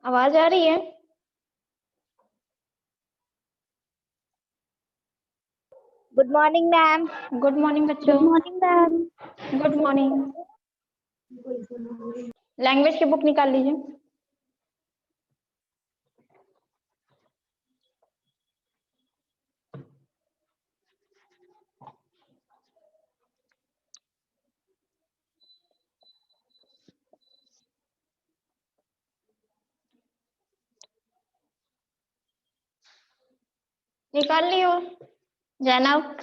आवाज आ रही है? Good morning ma'am. Good morning बच्चों। मैम। Good morning. लैंग्वेज की बुक निकाल लीजिए। निकाल लियो जैनब।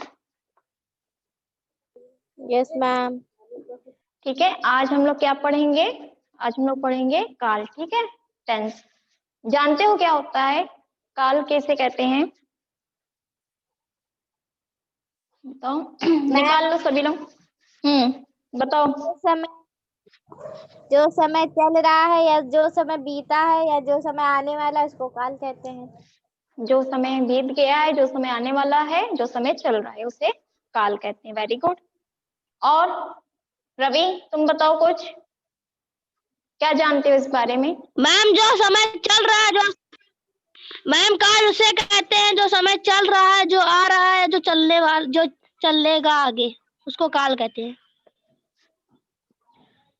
Yes ma'am. ठीक है, आज हम लोग क्या पढ़ेंगे? आज हम लोग पढ़ेंगे काल। ठीक है, टेंस। जानते हो क्या होता है काल, कैसे कहते हैं? बताओ। निकाल लो सभी लोग। बताओ। जो समय चल रहा है या जो समय बीता है या जो समय आने वाला है उसको काल कहते हैं। जो समय बीत गया है, जो समय आने वाला है, जो समय चल रहा है, उसे काल कहते हैं। Very good. और रवि, तुम बताओ कुछ, क्या जानते हो इस बारे में? मैम जो समय चल रहा है, जो मैम काल उसे कहते हैं जो समय चल रहा है, जो आ रहा है, जो चलने वाला, जो चलेगा आगे, उसको काल कहते हैं।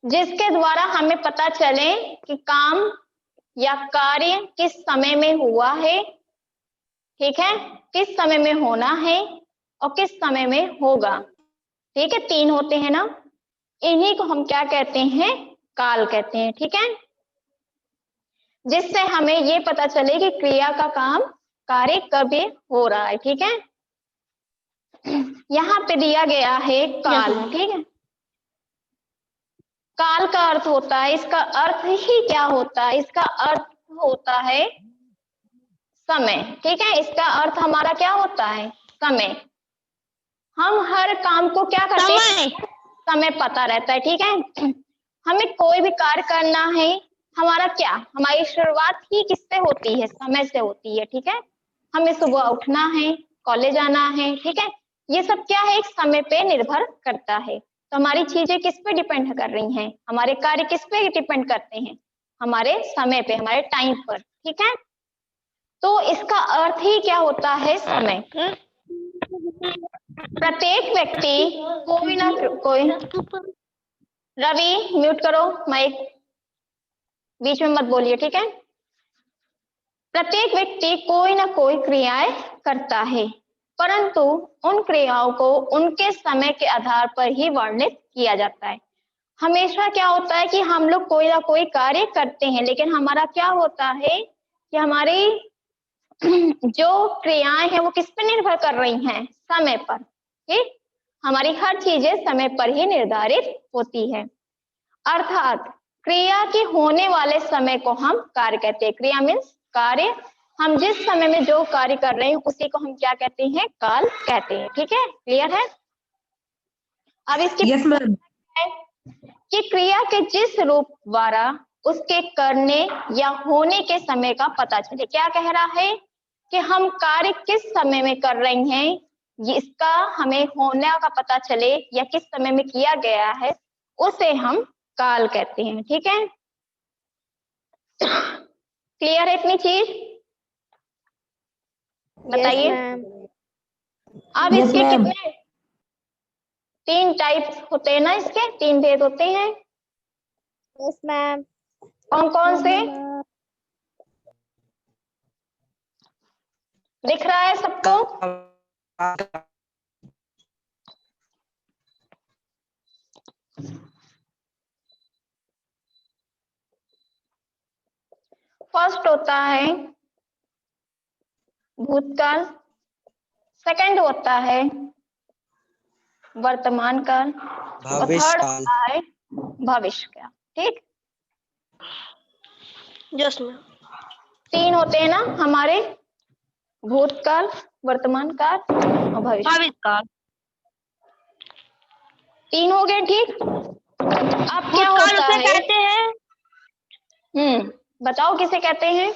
जिसके द्वारा हमें पता चले कि काम या कार्य किस समय में हुआ है, ठीक है, किस समय में होना है और किस समय में होगा। ठीक है, तीन होते हैं ना, इन्हीं को हम क्या कहते हैं? काल कहते हैं। ठीक है, जिससे हमें ये पता चले कि क्रिया का काम, कार्य कब हो रहा है। ठीक है, यहाँ पे दिया गया है काल। ठीक है, काल का अर्थ होता है, इसका अर्थ ही क्या होता है? इसका अर्थ होता है समय। ठीक है, इसका अर्थ हमारा क्या होता है? समय। हम हर काम को क्या करते हैं? समय पता रहता है। ठीक है, हमें कोई भी कार्य करना है, हमारा क्या, हमारी शुरुआत ही किससे होती है? समय से होती है। ठीक है, हमें सुबह उठना है, कॉलेज आना है, ठीक है, ये सब क्या है? एक समय पे निर्भर करता है। तो हमारी चीजें किस पे डिपेंड कर रही हैं? हमारे कार्य किस पे डिपेंड करते हैं? हमारे समय पे, हमारे टाइम पर। ठीक है, तो इसका अर्थ ही क्या होता है? समय। प्रत्येक व्यक्ति कोई ना कोई, रवि म्यूट करो माइक, बीच में मत बोलिए। ठीक है, प्रत्येक व्यक्ति कोई ना कोई क्रियाएं करता है, परंतु उन क्रियाओं को उनके समय के आधार पर ही वर्णित किया जाता है। हमेशा क्या होता है कि हम लोग कोई ना कोई कार्य करते हैं, लेकिन हमारा क्या होता है कि हमारी जो क्रियाएं हैं वो किस पर निर्भर कर रही हैं? समय पर। ठीक, हमारी हर चीजें समय पर ही निर्धारित होती है। अर्थात क्रिया के होने वाले समय को हम कार्य कहते हैं। क्रिया मीन्स कार्य, हम जिस समय में जो कार्य कर रहे हैं उसी को हम क्या कहते हैं? काल कहते हैं। ठीक है, क्लियर है? अब इसकी यस मैम। कि क्रिया के जिस रूप द्वारा उसके करने या होने के समय का पता चले। क्या कह रहा है कि हम कार्य किस समय में कर रहे हैं, इसका हमें होने का पता चले या किस समय में किया गया है, उसे हम काल कहते हैं। ठीक है, क्लियर है इतनी चीज? बताइए। अब इसके कितने, तीन टाइप्स होते हैं ना, इसके तीन भेद होते हैं। Yes ma'am. कौन कौन से दिख रहा है सबको? फर्स्ट होता है भूतकाल, सेकंड होता है वर्तमान काल और थर्ड होता है भविष्य काल। ठीक, यस मैम। तीन होते हैं ना हमारे, भूतकाल, वर्तमान काल और भविष्य काल। तीन हो गए। ठीक, अब क्या होता है? कहते हैं बताओ किसे कहते हैं?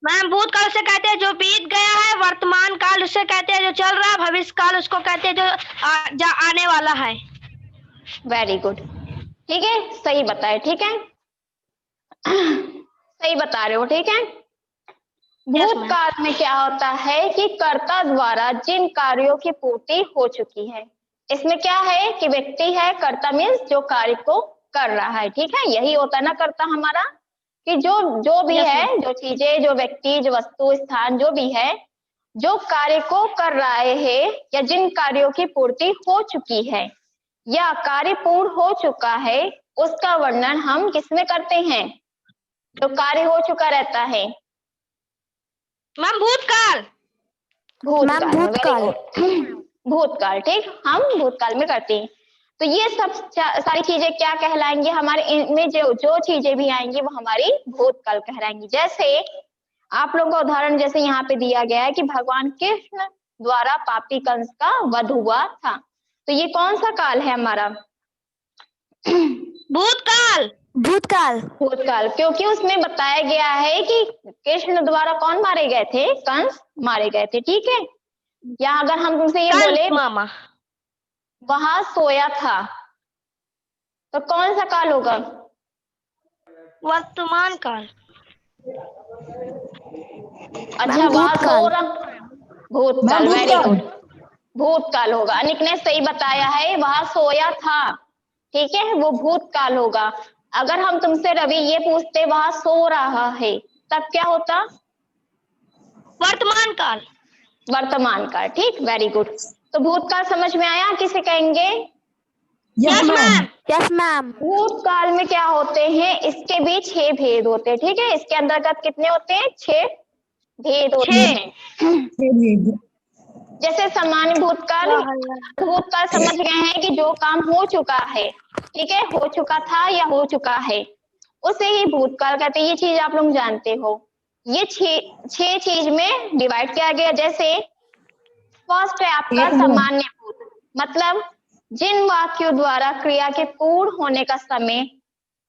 मैम भूतकाल से कहते हैं जो बीत गया है, वर्तमान काल उसे कहते हैं जो चल रहा है, भविष्य काल उसको कहते हैं जो आने वाला है। वेरी गुड, ठीक है, सही बताए। ठीक है, सही बता रहे हो, ठीक है। Yes, ma'am. भूतकाल में क्या होता है कि कर्ता द्वारा जिन कार्यों की पूर्ति हो चुकी है, इसमें क्या है कि व्यक्ति है, कर्ता मीन्स जो कार्य को कर रहा है, ठीक है। यही होता है ना कर्ता हमारा, कि जो जो भी Yes, है, ma'am. जो चीजें, जो व्यक्ति, जो वस्तु, स्थान, जो भी है, जो कार्य को कर रहे हैं या जिन कार्यों की पूर्ति हो चुकी है या कार्य पूर्ण हो चुका है, उसका वर्णन हम किसमें करते हैं? जो कार्य हो चुका रहता है, मैम भूतकाल। भूतकाल में। वेरी भूतकाल। गुड, भूतकाल, ठीक, हम भूतकाल में करते हैं। तो ये सब सारी चीजें क्या कहलाएंगी हमारे, इनमें जो जो चीजें भी आएंगी वो हमारी भूतकाल कहलाएंगी। जैसे आप लोगों का उदाहरण जैसे यहाँ पे दिया गया है कि भगवान कृष्ण द्वारा पापी कंस का वध हुआ था, तो ये कौन सा काल है हमारा? भूतकाल। भूतकाल। भूतकाल, क्योंकि उसमें बताया गया है कि कृष्ण द्वारा कौन मारे गए थे? कंस मारे गए थे, ठीक है। या अगर हम तुमसे ये बोले कंस मामा। वहां सोया था, तो कौन सा काल होगा? वर्तमान काल। अच्छा, वहां सो भूतकाल। रहा, भूतकाल, वेरी गुड, भूतकाल होगा। अनिक ने सही बताया है, वहां सोया था, ठीक है, वो भूतकाल होगा। अगर हम तुमसे रवि ये पूछते वहां सो रहा है, तब क्या होता? वर्तमान काल। वर्तमान काल, ठीक, वेरी गुड। तो भूतकाल समझ में आया? किसे कहेंगे? Yes ma'am. Yes ma'am. भूतकाल में क्या होते हैं? इसके भी 6 भेद होते हैं, ठीक है। इसके अंतर्गत कितने होते हैं? 6 भेद होते हैं। जैसे सामान्य भूतकाल, भूतकाल समझ गए हैं कि जो काम हो चुका है, ठीक है, हो चुका था या हो चुका है, उसे ही भूतकाल कहते हैं। ये चीज आप लोग जानते हो। ये छह चीज में डिवाइड किया गया। जैसे फर्स्ट है आपका सामान्य भूत, मतलब जिन वाक्यों द्वारा क्रिया के पूर्ण होने का समय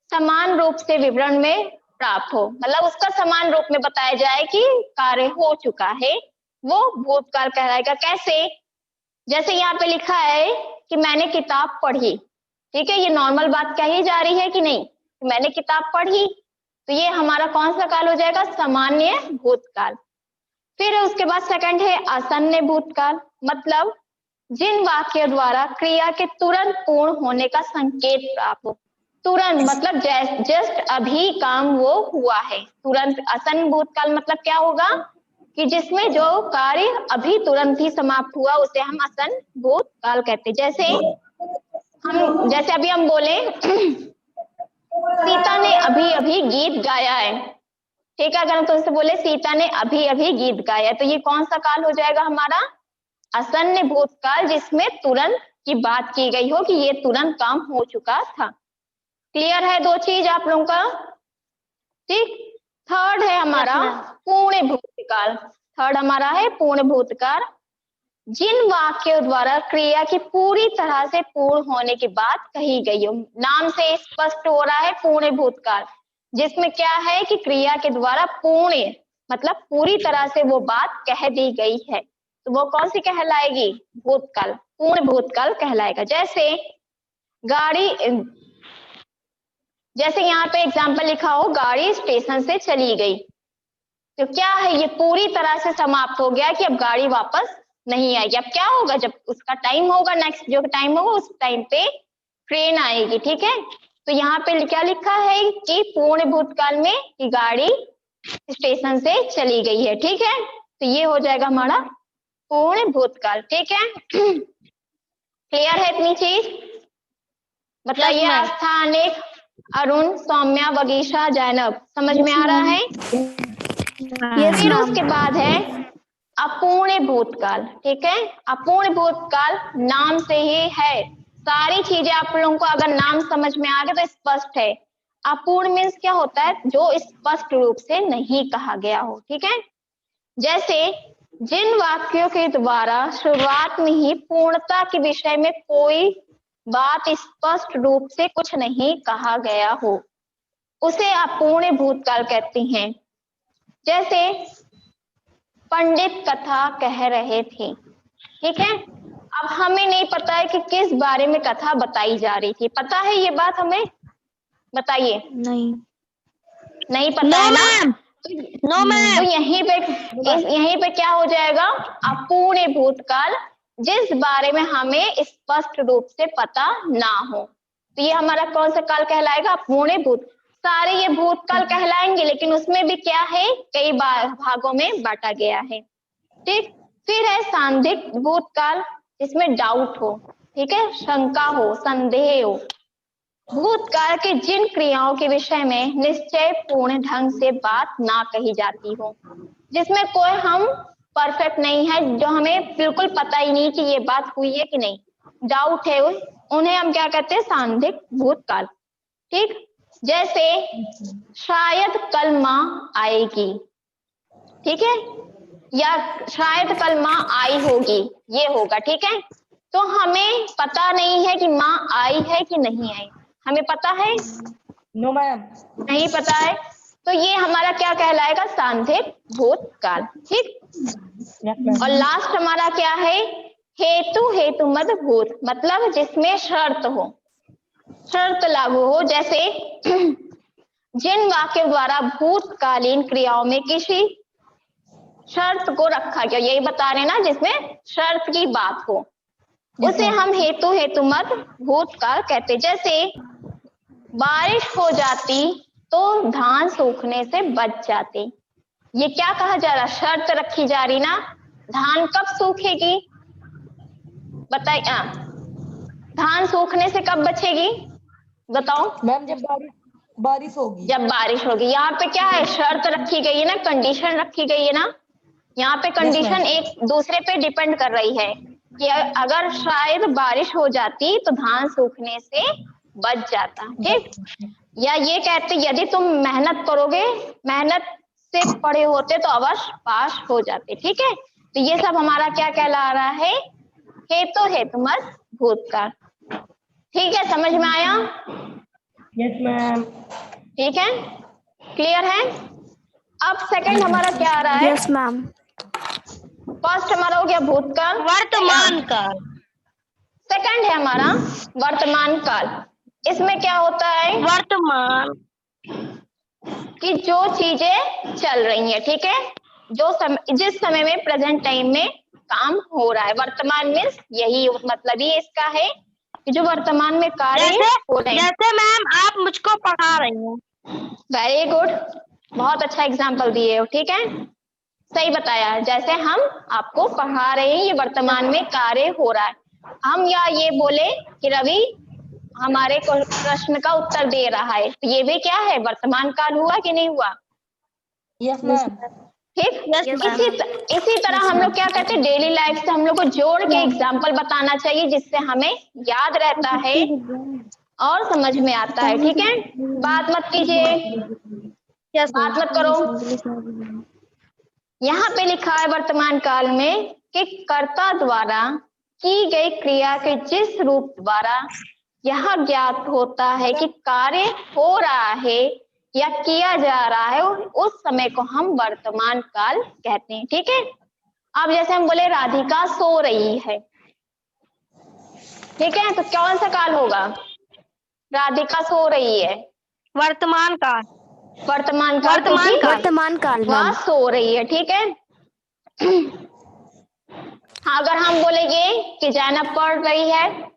समान रूप से विवरण में प्राप्त हो, मतलब उसका समान रूप में बताया जाए कि कार्य हो चुका है, वो भूतकाल कहलाएगा। कैसे? जैसे यहाँ पे लिखा है कि मैंने किताब पढ़ी, ठीक है, ये नॉर्मल बात कही जा रही है कि नहीं, मैंने किताब पढ़ी, तो ये हमारा कौन सा काल हो जाएगा? सामान्य भूतकाल। फिर उसके बाद सेकंड है आसन्न भूतकाल, मतलब जिन वाक्य द्वारा क्रिया के तुरंत पूर्ण होने का संकेत प्राप्त हो। तुरंत मतलब जस्ट अभी काम वो हुआ है, तुरंत। आसन्न भूतकाल मतलब क्या होगा कि जिसमें जो कार्य अभी तुरंत ही समाप्त हुआ उसे हम आसन्न भूतकाल कहते हैं। जैसे अभी हम बोले सीता ने अभी अभी गीत गाया है, ठीक है। अगर हम तुमसे बोले सीता ने अभी अभी गीत गाया, तो ये कौन सा काल हो जाएगा हमारा? आसन्न भूतकाल, जिसमें तुरंत की बात की गई हो कि ये तुरंत काम हो चुका था। क्लियर है दो चीज आप लोगों का? ठीक। थर्ड है हमारा पूर्ण भूतकाल। थर्ड हमारा है पूर्ण भूतकाल, जिन वाक्यों द्वारा क्रिया की पूरी तरह से पूर्ण होने की बात कही गई हो। नाम से स्पष्ट हो रहा है पूर्ण भूतकाल, जिसमें क्या है कि क्रिया के द्वारा पूर्ण मतलब पूरी तरह से वो बात कह दी गई है, तो वो कौन सी कहलाएगी? भूतकाल, पूर्ण भूतकाल कहलाएगा। जैसे गाड़ी, जैसे यहाँ पे एग्जाम्पल लिखा हो गाड़ी स्टेशन से चली गई, तो क्या है? ये पूरी तरह से समाप्त हो गया कि अब गाड़ी वापस नहीं आएगी। अब क्या होगा? जब उसका टाइम होगा, नेक्स्ट जो टाइम होगा उस टाइम पे ट्रेन आएगी, ठीक है। तो यहाँ पे क्या लिखा है कि पूर्ण भूतकाल में कि गाड़ी स्टेशन से चली गई है, ठीक है। तो ये हो जाएगा हमारा पूर्ण भूतकाल, ठीक है। क्लियर है इतनी चीज? बताइए। Yes, ma'am. आस्था, अनिक, अरुण, सौम्या, वगीशा, जैनब, समझ में आ रहा है? यस फिर मैम। उसके बाद है अपूर्ण भूतकाल, ठीक है। अपूर्ण भूतकाल नाम से ही है, सारी चीजें आप लोगों को अगर नाम समझ में आ गया तो स्पष्ट है। अपूर्ण मीन्स क्या होता है? जो स्पष्ट रूप से नहीं कहा गया हो, ठीक है। जैसे जिन वाक्यों के द्वारा शुरुआत में ही पूर्णता के विषय में कोई बात स्पष्ट रूप से कुछ नहीं कहा गया हो, उसे अपूर्ण भूतकाल कहते हैं। जैसे पंडित कथा कह रहे थे, ठीक है। अब हमें नहीं पता है कि किस बारे में कथा बताई जा रही थी, पता है ये बात हमें? बताइए। नहीं। नहीं पता है ना? No ma'am. तो यहीं पे क्या हो जाएगा? अपूर्ण भूतकाल, जिस बारे में हमें स्पष्ट रूप से पता ना हो, तो ये हमारा कौन सा काल कहलाएगा? अपूर्ण भूत। सारे ये भूतकाल कहलाएंगे, लेकिन उसमें भी क्या है, कई भागों में बांटा गया है। ठीक, फिर है सांदिक भूतकाल, इसमें डाउट हो, ठीक है, शंका हो, संदेह हो। भूतकाल के जिन क्रियाओं के विषय में निश्चय पूर्ण ढंग से बात ना कही जाती हो, जिसमें कोई हम परफेक्ट नहीं है, जो हमें बिल्कुल पता ही नहीं कि ये बात हुई है कि नहीं, डाउट है, उन्हें हम क्या कहते हैं? सांदिक भूतकाल। ठीक, जैसे शायद कल माँ आएगी, ठीक है, या शायद कल माँ आई होगी, ये होगा, ठीक है। तो हमें पता नहीं है कि माँ आई है कि नहीं आई, हमें पता है? No ma'am. नहीं पता है, तो ये हमारा क्या कहलाएगा? सांदिक भूतकाल। ठीक, और लास्ट हमारा क्या है? हेतुमद भूत, मतलब जिसमें शर्त हो, शर्त लागू हो। जैसे जिन वाक्यों द्वारा भूतकालीन क्रियाओं में किसी शर्त को रखा गया, यही बता रहे ना, जिसमें शर्त की बात हो, उसे हम हेतुमद भूतकाल कहते। जैसे बारिश हो जाती तो धान सूखने से बच जाते, ये क्या कहा जा रहा? शर्त रखी जा रही ना। धान कब सूखेगी बताइए? धान सूखने से कब बचेगी बताओ? मैम जब बारिश होगी। जब बारिश होगी। यहाँ पे क्या है? शर्त रखी गई है ना, कंडीशन रखी गई है ना। यहाँ पे कंडीशन एक दूसरे पे डिपेंड कर रही है कि अगर शायद बारिश हो जाती तो धान सूखने से बच जाता। ठीक, या ये कहते यदि तुम मेहनत करोगे, मेहनत से पढ़े होते तो अवश्य पास हो जाते। ठीक है, तो ये सब हमारा क्या कहला रहा है? हेतुमत भूतकाल। ठीक है, समझ में आया? Yes ma'am. ठीक है, क्लियर है? अब सेकंड हमारा क्या आ रहा है? Yes ma'am. फर्स्ट हमारा हो गया भूतकाल, वर्तमान काल। सेकंड है हमारा वर्तमान काल। इसमें क्या होता है? वर्तमान कि जो चीजें चल रही हैं, ठीक है, जिस समय में प्रेजेंट टाइम में काम हो रहा है। वर्तमान मीन्स यही मतलब ही इसका है कि जो वर्तमान में कार्य हो रहे हैं। जैसे मैम आप मुझको पढ़ा रही हैं। वेरी गुड, बहुत अच्छा एग्जाम्पल दिए हो। ठीक है, सही बताया। जैसे हम आपको पढ़ा रहे हैं, ये वर्तमान में कार्य हो रहा है। हम या ये बोले कि रवि हमारे प्रश्न का उत्तर दे रहा है, तो ये भी क्या है? वर्तमान काल हुआ कि नहीं हुआ? Yes ma'am. ठीक, इसी तरह हम लोग क्या कहते हैं, डेली लाइफ से हम लोग को जोड़ के एग्जाम्पल बताना चाहिए, जिससे हमें याद रहता है और समझ में आता है। ठीक है, बात मत कीजिए, बात मत करो। यहाँ पे लिखा है वर्तमान काल में कि कर्ता द्वारा की गई क्रिया के जिस रूप द्वारा यह ज्ञात होता है कि कार्य हो रहा है या किया जा रहा है, उस समय को हम वर्तमान काल कहते हैं। ठीक है, अब जैसे हम बोले राधिका सो रही है, ठीक है, तो कौन सा काल होगा? राधिका सो रही है, वर्तमान काल। वर्तमान काल, वर्तमान काल वह मैम। सो रही है। ठीक है, अगर हम बोलेंगे कि जैनब पढ़ रही है,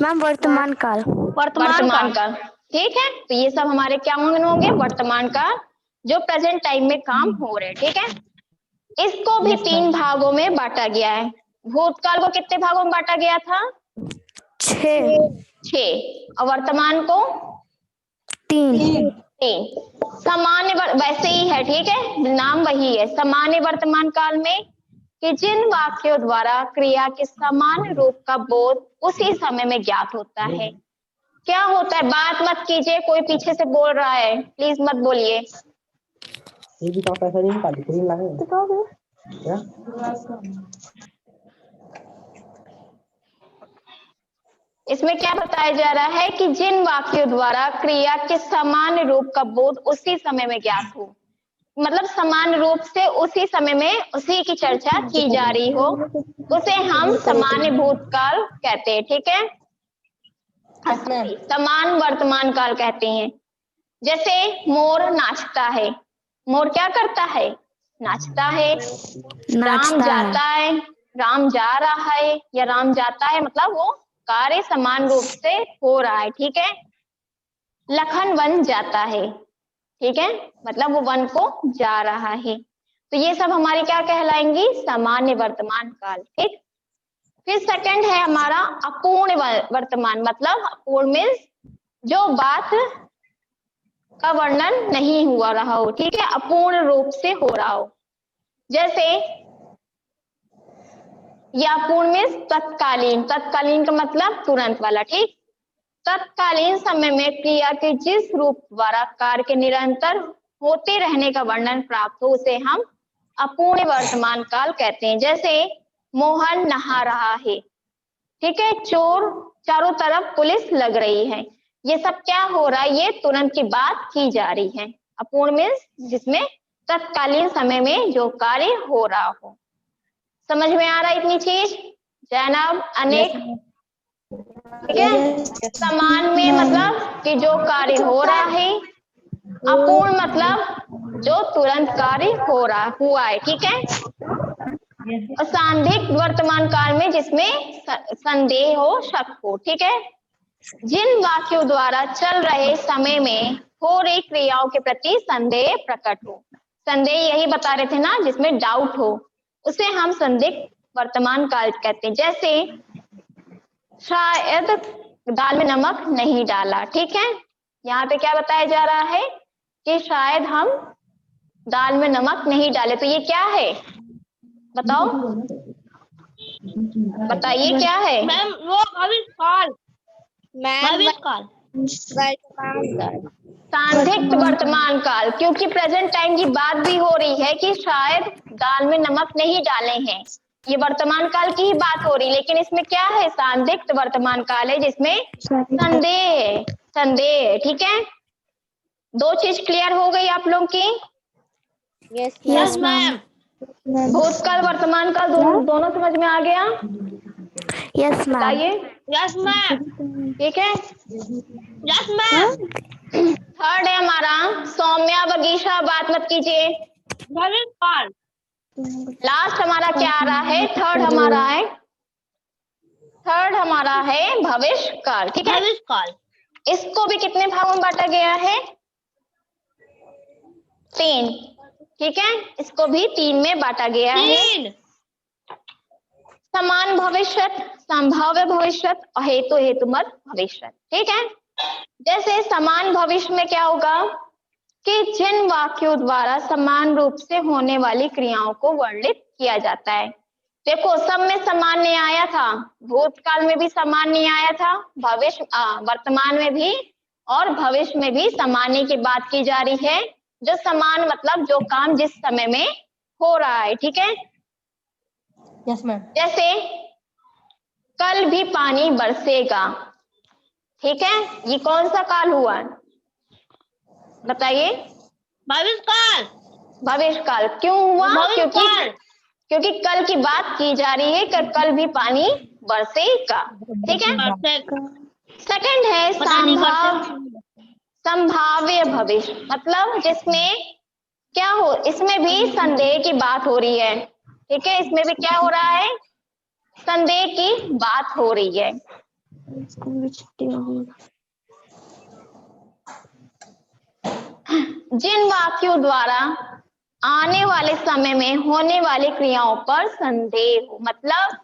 मैम वर्तमान काल। वर्तमान काल। ठीक है, तो ये सब हमारे क्या होंगे? वर्तमान काल, जो प्रेजेंट टाइम में काम हो रहे हैं। ठीक है, इसको भी तीन भागों में बांटा गया है। भूतकाल को कितने भागों में बांटा गया था? 6। और वर्तमान को 3। सामान्य वैसे ही है। ठीक है, नाम वही है। सामान्य वर्तमान काल में कि जिन वाक्यों द्वारा क्रिया के समान रूप का बोध उसी समय में ज्ञात होता है। क्या होता है? बात मत कीजिए, कोई पीछे से बोल रहा है, प्लीज मत बोलिए। ये भी पैसा नहीं निकाली, कोई लाए इसमें क्या बताया जा रहा है कि जिन वाक्यों द्वारा क्रिया के समान रूप का बोध उसी समय में ज्ञात हो, मतलब समान रूप से उसी समय में उसी की चर्चा की जा रही हो, उसे हम सामान्य भूतकाल कहते हैं। ठीक है, समान वर्तमान काल कहते हैं। जैसे मोर नाचता है, मोर क्या करता है? नाचता है। राम नाचता है। जाता है, राम जा रहा है या राम जाता है मतलब वो कार्य समान रूप से हो रहा है, ठीक है। लखन वन जाता है, ठीक है, मतलब वो वन को जा रहा है। तो ये सब हमारी क्या कहलाएंगी? सामान्य वर्तमान काल, ठीक। फिर सेकंड है हमारा अपूर्ण वर्तमान, मतलब अपूर्ण मीन्स जो बात का वर्णन नहीं हुआ रहा हो, ठीक है, अपूर्ण रूप से हो रहा हो। जैसे या अपूर्ण मीन्स तत्कालीन, तत्कालीन का मतलब तुरंत वाला, ठीक। तत्कालीन समय में क्रिया के जिस रूप द्वारा कार्य के निरंतर होते रहने का वर्णन प्राप्त हो उसे हम अपूर्ण वर्तमान काल कहते हैं। जैसे मोहन नहा रहा है, ठीक है, चोर चारों तरफ पुलिस लग रही है, ये सब क्या हो रहा है? ये तुरंत की बात की जा रही है। अपूर्ण मीन्स जिसमें तत्कालीन समय में जो कार्य हो रहा हो। समझ में आ रहा है इतनी चीज? जैनब, अनेक, ठीक है। समान में मतलब कि जो कार्य हो रहा है, अपूर्ण मतलब जो तुरंत कार्य हो रहा हुआ है, ठीक है। और सांधिक वर्तमान काल में जिसमें संदेह हो, शक हो, ठीक है। जिन वाक्यों द्वारा चल रहे समय में हो रही क्रियाओं के प्रति संदेह प्रकट हो। संदेह यही बता रहे थे ना, जिसमें डाउट हो, उसे हम संदिग्ध वर्तमान काल कहते हैं। जैसे शायद दाल में नमक नहीं डाला, ठीक है। यहाँ पे क्या बताया जा रहा है कि शायद हम दाल में नमक नहीं डाले, तो ये क्या है? बताओ, बताइए क्या है? मैम वो भविष्यकाल, भविष्यकाल, सांधिक वर्तमान काल, क्योंकि प्रेजेंट टाइम की बात भी हो रही है कि शायद दाल में नमक नहीं डाले हैं, ये वर्तमान काल की ही बात हो रही, लेकिन इसमें क्या है? सांधिक वर्तमान काल है जिसमें संदेह, संदेह, ठीक है। दो चीज क्लियर हो गई आप लोग की? यस मैम, भूतकाल वर्तमान काल दोनों समझ में आ गया? Yes ma'am. बताइए। यस मैम, ठीक है। यस मैम, थर्ड है हमारा सौम्या बगीचा, बात मत कीजिए। भविष्यकाल, लास्ट हमारा क्या आ रहा है? थर्ड हमारा है, थर्ड हमारा है भविष्य काल, ठीक है। भविष्यकाल, इसको भी कितने भागों में बांटा गया है? 3, ठीक है। इसको भी 3 में बांटा गया है। 3, समान भविष्य, संभाव्य भविष्य और हेतु हेतुमत भविष्य, ठीक है। जैसे समान भविष्य में क्या होगा कि जिन वाक्यों द्वारा समान रूप से होने वाली क्रियाओं को वर्णित किया जाता है। देखो, सब में समान नहीं आया था, भूतकाल में भी समान नहीं आया था, भविष्य वर्तमान में भी और भविष्य में भी समान्य की बात की जा रही है। जो समान मतलब जो काम जिस समय में हो रहा है, ठीक है। Yes ma'am. जैसे कल भी पानी बरसेगा, ठीक है, ये कौन सा काल हुआ? बताइए। भविष्यकाल, भविष्य काल क्यों हुआ? भविष्यकाल, क्योंकि कल की बात की जा रही है कि कल भी पानी बरसेगा, ठीक है। सेकंड है पता नहीं बरसे, संभाव्य भविष्य, मतलब जिसमें क्या हो, इसमें भी संदेह की बात हो रही है, ठीक है। इसमें भी क्या हो रहा है? संदेह की बात हो रही है। जिन वाक्यों द्वारा आने वाले समय में होने वाली क्रियाओं पर संदेह हो, मतलब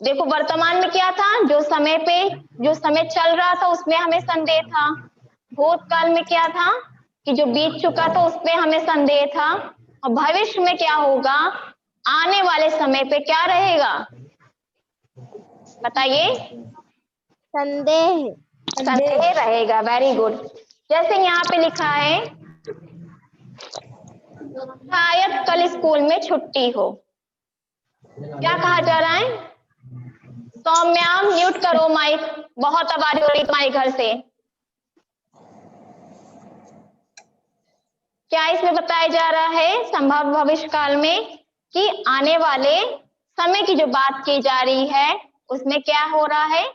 देखो वर्तमान में क्या था? जो समय पे जो समय चल रहा था उसमें हमें संदेह था। भूतकाल में क्या था कि जो बीत चुका था उसमें हमें संदेह था। और भविष्य में क्या होगा? आने वाले समय पे क्या रहेगा? बताइए। संदेह, संदेह रहेगा। Very good. जैसे यहाँ पे लिखा है शायद कल स्कूल में छुट्टी हो, क्या कहा जा रहा है? सौम्या म्यूट करो माइक, बहुत आवाज हो रही तुम्हारे घर से। क्या इसमें बताया जा रहा है संभाव्य भविष्य काल में कि आने वाले समय की जो बात की जा रही है उसमें क्या हो रहा है?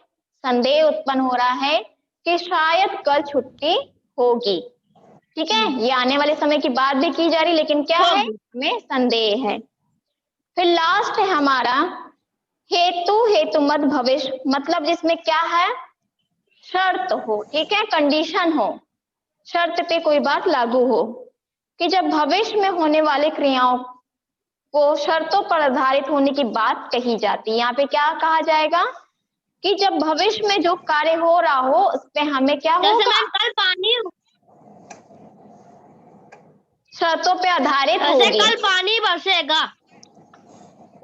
संदेह उत्पन्न हो रहा है कि शायद कल छुट्टी होगी, ठीक है, ये आने वाले समय की बात भी की जा रही, लेकिन क्या है, में संदेह है। फिर लास्ट है हमारा हेतु हेतुमत भविष्य, मतलब जिसमें क्या है, शर्त हो, ठीक है, कंडीशन हो, शर्त पे कोई बात लागू हो, कि जब भविष्य में होने वाले क्रियाओं को शर्तों पर आधारित होने की बात कही जाती है। यहाँ पे क्या कहा जाएगा कि जब भविष्य में जो कार्य हो रहा हो उस पे हमें क्या जैसे होगा, मैम कल पानी, शर्तों पे आधारित जैसे होगी। कल पानी बरसेगा,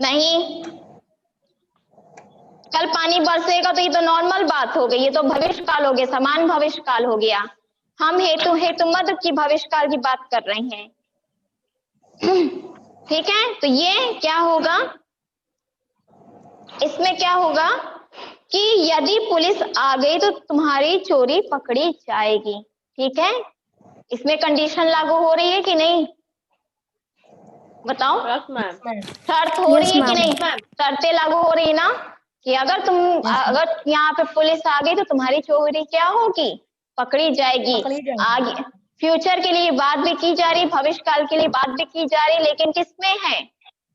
नहीं, कल पानी बरसेगा तो ये तो नॉर्मल बात हो गई, ये तो भविष्य काल हो गया, समान भविष्य काल हो गया। हम हेतु हेतुमत की भविष्य काल की बात कर रहे हैं। ठीक है, तो ये क्या होगा, इसमें क्या होगा कि यदि पुलिस आ गई तो तुम्हारी चोरी पकड़ी जाएगी। ठीक है, इसमें कंडीशन लागू हो रही है कि नहीं, बताओ, शर्त हो रही है कि नहीं, शर्तें लागू हो रही है ना, कि अगर तुम अगर यहाँ पे पुलिस आ गई तो तुम्हारी चोरी क्या होगी, पकड़ी जाएगी। आगे फ्यूचर के लिए बात भी की जा रही, भविष्य काल के लिए बात भी की जा रही, लेकिन किसमें है,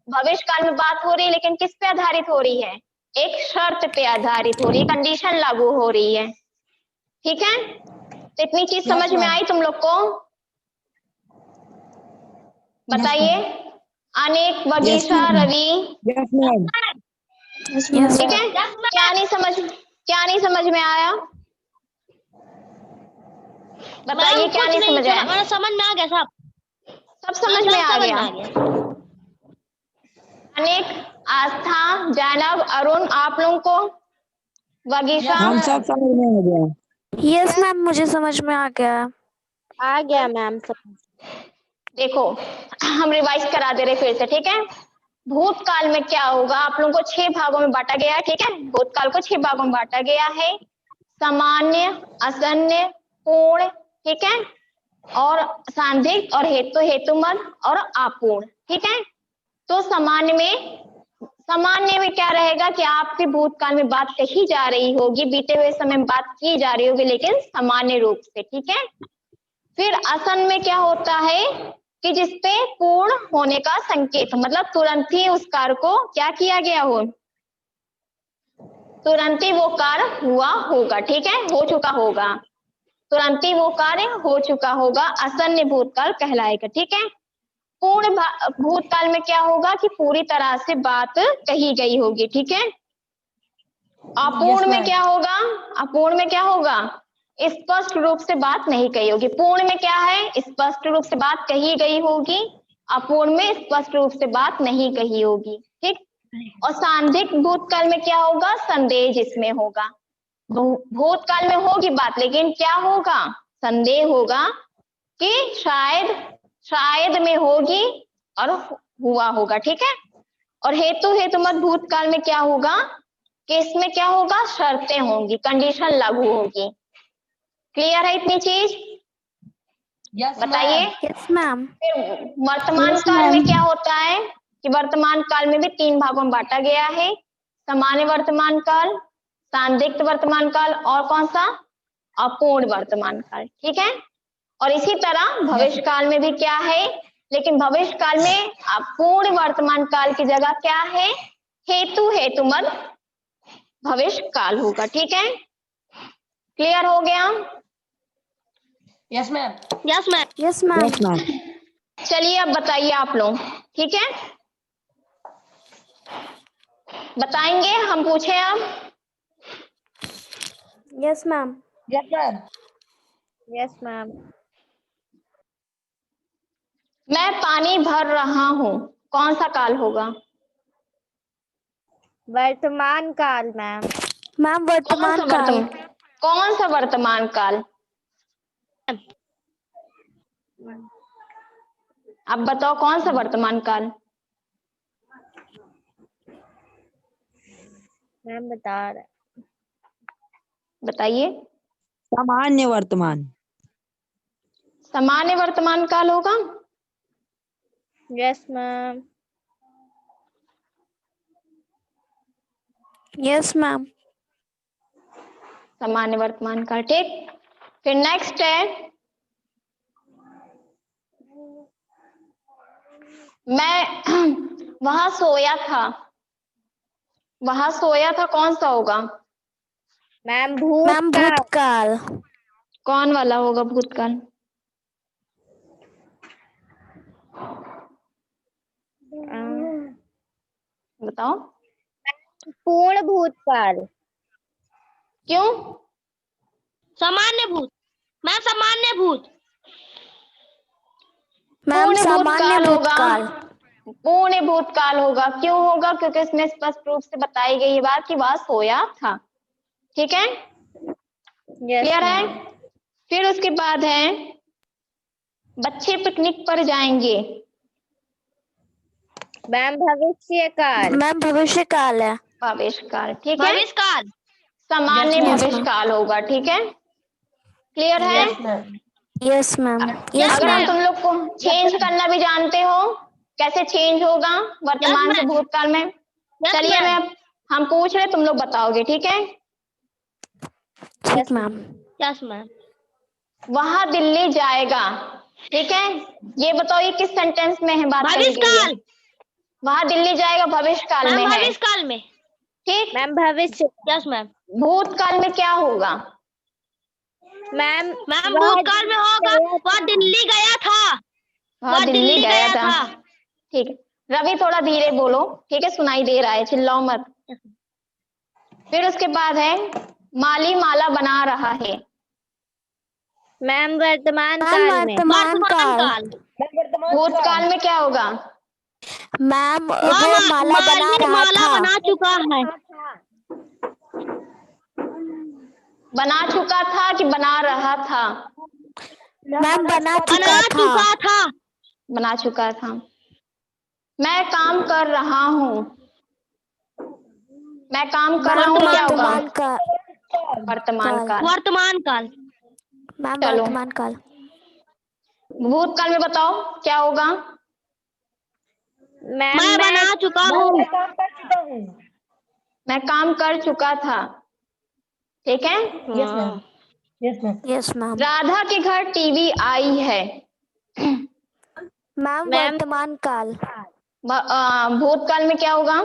भविष्य काल में बात हो रही है, लेकिन किस पे आधारित हो रही है, एक शर्त पे आधारित हो रही है, कंडीशन लागू हो रही है। ठीक है, तो इतनी चीज समझ में आई तुम लोग को, बताइए। अनेक, बगीचा, रवि, ठीक है, क्या नहीं समझ में आया, बताइए, क्या नहीं समझ आया, समझ में आ गया सब, सब समझ में आ गया। अनेक, आस्था, जैनब, अरुण, आप लोगों को, बगीचा, हम सब समझ में आ गया। यस मैम, मुझे समझ में आ गया। आ गया मैम सब। देखो हम रिवाइज करा दे रहे फिर से, ठीक है। भूतकाल में क्या होगा, आप लोगों को 6 भागों में बांटा गया है, ठीक है, भूतकाल को 6 भागों में बांटा गया है, सामान्य, असन्य, पूर्ण, ठीक है, और सांधिक, और हेतु हेतुमत और अपूर्ण। ठीक है, तो सामान्य में क्या रहेगा कि आपकी भूतकाल में बात कही जा रही होगी, बीते हुए समय में बात की जा रही होगी, लेकिन सामान्य रूप से। ठीक है, फिर आसन में क्या होता है कि जिसपे पूर्ण होने का संकेत, मतलब तुरंत ही उस कार्य को क्या किया गया हो, तुरंत ही वो कार्य हुआ होगा। ठीक है, हो चुका होगा, तुरंत ही वो कार्य हो चुका होगा, असन्य भूतकाल कहलाएगा। ठीक है, पूर्ण भूतकाल में क्या होगा कि पूरी तरह से बात कही गई होगी। ठीक है, अपूर्ण में क्या होगा, अपूर्ण में क्या होगा, स्पष्ट रूप से बात नहीं कही होगी। पूर्ण में क्या है, स्पष्ट रूप से बात कही गई होगी, अपूर्ण में स्पष्ट रूप से बात नहीं कही होगी। ठीक, और सांधिक भूतकाल में क्या होगा, संदेह जिसमें होगा, भूतकाल में होगी बात, लेकिन क्या होगा, संदेह होगा कि शायद में होगी और हुआ होगा। ठीक है, और हेतु हेतुमत भूतकाल में क्या होगा कि इसमें क्या होगा, शर्तें होंगी, कंडीशन लागू होगी। क्लियर है इतनी चीज, बताइए। Yes ma'am. फिर वर्तमान काल में क्या होता है कि वर्तमान काल में भी 3 भागों में बांटा गया है, सामान्य वर्तमान काल, सांदिग्ध वर्तमान काल, और कौन सा, अपूर्ण वर्तमान काल। ठीक है, और इसी तरह भविष्य काल में भी क्या है, लेकिन भविष्य काल में अपूर्ण वर्तमान काल की जगह क्या है, हेतु हेतुमत भविष्य काल होगा। ठीक है, क्लियर हो गया। Yes ma'am, yes ma'am, yes ma'am. चलिए अब बताइए आप लोग, ठीक है, बताएंगे, हम पूछे अब। Yes ma'am. Yes ma'am. मैं पानी भर रहा हूँ, कौन सा काल होगा, वर्तमान काल मैम। मैम वर्तमान काल। कौन सा वर्तमान काल, अब बताओ कौन सा वर्तमान काल, मैम बता रहे, बताइए। सामान्य वर्तमान। सामान्य वर्तमान काल होगा, यस मैम। Yes ma'am. सामान्य वर्तमान काल। ठीक, फिर नेक्स्ट है मैं वहां सोया था, वहां सोया था कौन सा होगा? मैम भूतकाल। कौन वाला होगा भूतकाल? बताओ। पूर्ण भूतकाल। क्यों? सामान्य भूत। मैं सामान्य भूत। मैम पूर्ण सामान्य भूतकाल होगा। भूतकाल। पूर्ण भूतकाल होगा। क्यों होगा? क्योंकि इसमें स्पष्ट रूप से बताई गई बात कि वह सोया था। ठीक है, क्लियर है? फिर उसके बाद है बच्चे पिकनिक पर जाएंगे। मैम भविष्यकाल। मैम भविष्यकाल है। भविष्यकाल, ठीक है। भविष्यकाल। सामान्य Yes, ma'am. भविष्यकाल होगा। ठीक है, क्लियर है? Yes ma'am. Yes ma'am. Yes अगर हम मैम। तुम लोग को चेंज करना भी जानते हो, कैसे चेंज होगा वर्तमान से ma'am. भूतकाल में, Yes, चलिए ma'am. हम पूछ रहे, तुम लोग बताओगे। ठीक है, ठीक मैम। Yes, ma'am. वह दिल्ली जाएगा। ठीक है, ये बताओ ये किस सेंटेंस में है बात कही गई है? भविष्यकाल। वह दिल्ली जाएगा भविष्यकाल मैम में है। भविष्यकाल में। ठीक, मैम भविष्य। Yes ma'am. भूतकाल में क्या होगा? मैम मैम भूतकाल में होगा वह दिल्ली गया था। वह दिल्ली गया था। ठीक है, रवि थोड़ा धीरे बोलो, ठीक है, सुनाई दे रहा है, चिल्लाओ मत। फिर उसके बाद है माली माला बना रहा है। मैम वर्तमान काल में। वर्तमान काल। भूतकाल में क्या होगा? मैम वह वो माला बना माली रहा माला था। बना चुका है। बना चुका था कि बना रहा था? मैम बना बना चुका था। चुका था। बना चुका था। मैं काम कर रहा हूँ। मैं काम कर रहा हूँ क्या होगा? वर्तमान काल। वर्तमान काल। वर्तमान काल। मैम चलो, वर्तमान काल। भूतकाल में बताओ क्या होगा? मैम मैं बना चुका हूँ। मैं काम कर चुका था। ठीक है, yes ma'am. Yes ma'am. Yes ma'am. Radha के घर टीवी आई है। मैम वर्तमान काल। भूतकाल में क्या होगा?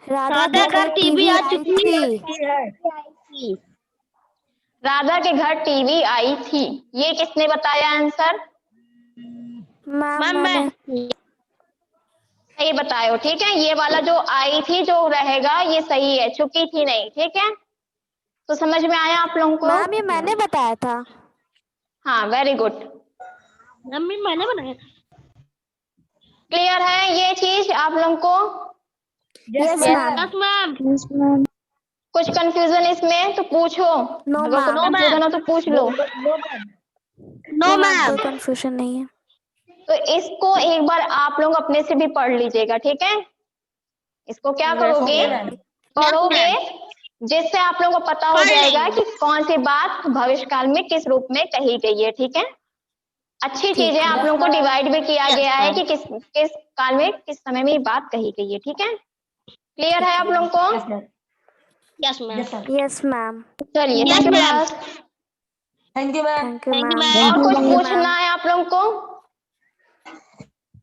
राधा के घर टीवी आ आई चुकी थी। राधा के घर टीवी आई थी। ये किसने बताया आंसर? मैम मैम मैंने। मैं। सही बतायो। ठीक है, ये वाला जो आई थी जो रहेगा ये सही है, चुकी थी नहीं। ठीक है, तो समझ में आया आप लोगों को? मैम ये मैंने बताया था। हाँ, वेरी गुड, मम्मी मैंने बनाया। क्लियर है ये चीज आप लोगों को? Yes ma'am. Yes ma'am. Yes ma'am. कुछ कंफ्यूजन इसमें तो पूछो। नो अगर कुछ मैम। कंफ्यूजन हो तो पूछ लो। No ma'am. कोई कंफ्यूजन नहीं है। तो इसको एक बार आप लोग अपने से भी पढ़ लीजिएगा। ठीक है, इसको क्या करोगे? पढ़ोगे, जिससे आप लोगों को पता हो पढ़ जाएगा लेंगे। कि कौन सी बात भविष्यकाल में किस रूप में कही गई है। ठीक है, अच्छी चीज है, आप लोगों को डिवाइड भी किया गया है कि किस किस काल में किस समय में ये बात कही गई है। ठीक है, क्लियर है आप लोगों को? Yes ma'am. Yes ma'am. चलिए, Yes, thank you ma'am. Class. Thank you ma'am. Thank you Thank you, ma'am. ma'am. और कुछ पूछना है आप लोगों को?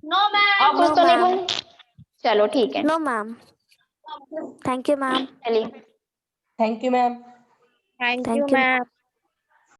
No ma'am. और कुछ No, तो नहीं ma'am. पूछ? चलो ठीक है, no ma'am. Thank you ma'am. चलिए। Thank you ma'am. Thank you ma'am.